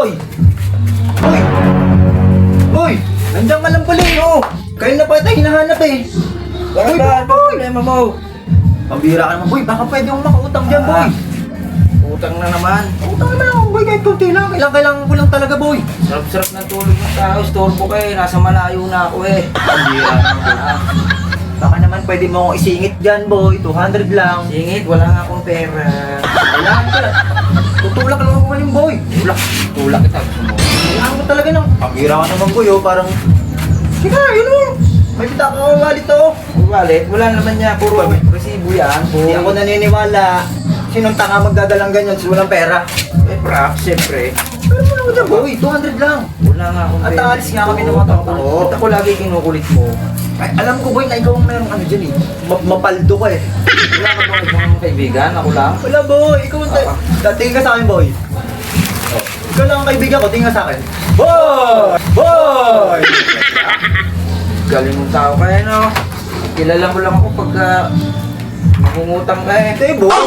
Boy! Boy! Boy! Nandiyan ka lang pala eh, oh! Kayo na pa tayo hinahanap eh! Bakit ba? Ano problema mo? Pambira ka naman, boy! Baka pwede akong makautang dyan, boy! Utang na naman. Utang naman ako, boy! Kahit kunti lang, kailangan ko lang talaga, boy! Sarap-sarap ng tulog ng tao. Storbo ka eh. Nasa malayo na ako eh. Pambira naman, baka naman pwede mo akong isingit dyan, boy! 200 lang! Singit, wala nga akong pera. Kailangan ko lang! Tutulak lang ako ngayon, boy! Tulak kita. Gusto mo? Kailangan ko talaga ng... Pambira ka naman, boy, oh! Parang... Sige, yun oh! May pita ka wallet, oh! Wallet? Wala naman niya. Puro resibo yan. Hindi ako naniniwala. Sinong tanga magdadalang ganyan sa walang pera? Eh, prap, siyempre. Pero mo lang dyan, boy. 200 lang. Wala nga akong At pera. aalis nga kami ng mga tao. Ba't ako lagi kinukulit mo? Ay, alam ko, boy, na ikaw ang mayroong ano dyan eh. Mapaldo ka eh. Wala ka bang ibang kaibigan? Ako lang? Wala, boy. Ikaw ang... Tingin ka sa akin, boy. Oh. Ikaw lang ang kaibigan ko. Tingin ka sa akin. Boy! Boy! Galing mong tao ka eh, no? Kilala mo lang ako pagka mangungutang ka eh. Hindi, boy.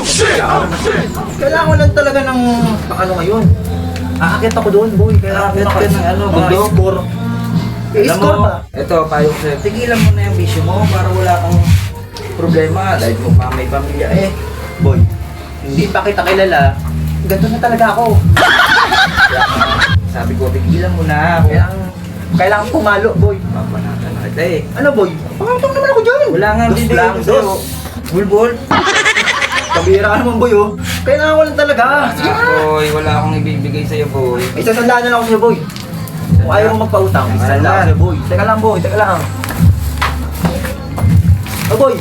Kailangan ko lang talaga ng... Ano ngayon? Aakit ako doon, boy. Kailangan ko Aakit ka ng ano, mga Mag-score. Alam I-score mo, ba? ito, payo ko sa'yo. Tigilan mo na yung bisyo mo para wala kang problema. Dahil mo pa may pamilya eh. Boy, hindi pa kita kilala. Ganito na talaga ako. Kaya sabi ko, tigilan mo na. Kailangan pumalo, boy. Papanatan na kita eh. Ano, boy? Pangutang naman ako dyan. Wala nga Dos bibigay lang, ko sa'yo. dos. Bulbul. Pabira ka naman, boy, oh. Kailangan ko lang talaga. Sige na. Boy, wala akong ibibigay sa'yo, boy. Isasandaan na lang ako sa'yo, boy. Kung ayaw mo magpautang, isasandaan ako sa'yo, boy. Teka lang, boy. Teka lang. Oh, boy.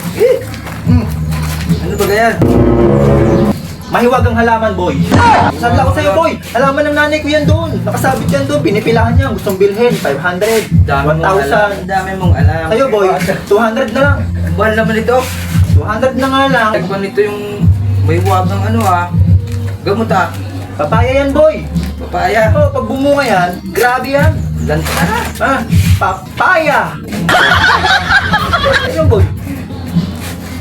Ano ba ganyan? Mahiwag ang halaman, boy. Isasandaan ako sa'yo, boy. Halaman ng nanay ko yan doon. Nakasabit yan doon. Pinipilahan niya. Gustong bilhin. 500. Dami mong alam. 1,000. Dami mong alam. Sa'yo, boy. 200 na lang. Mahal naman ito. 200 na nga lang. Tagpan nito yung may huwag ng ano ah. Gamot ah. Papaya yan, boy. Papaya. Oh, pag bumunga yan, grabe yan. Ganta na. Ah, papaya. Ayun, boy.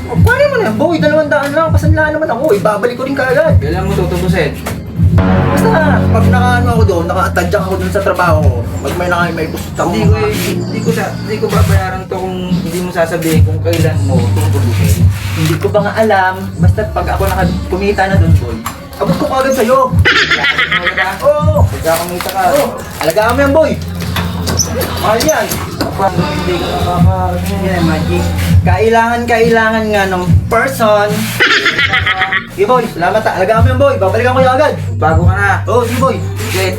Oh, kuhanin mo na yan, boy. 200 lang. Pasanlaan naman ako. Ibabalik ko rin kaagad. Kailan mo tutubusin? Basta, pag nakaano ako doon, naka-atadyak ako doon sa trabaho ko, pag may gusto ako. Hindi ko babayaran to kung hindi mo sasabihin kung kailan mo tutubusin. Hindi ko ba nga alam. Basta pag ako kumita na doon, boy, abot ko kagad sa'yo. Oo. Pagka kumita ka. Oo. Alagaan mo yan, boy. Mahal yan. Paano hindi ka nakaka... Yan, magic. Kailangan nga ng person. Sige, boy. Salamat. Alagaan mo yan, boy. Babalikan ko yan agad. Bago ka na. Oo, sige, boy. Shit.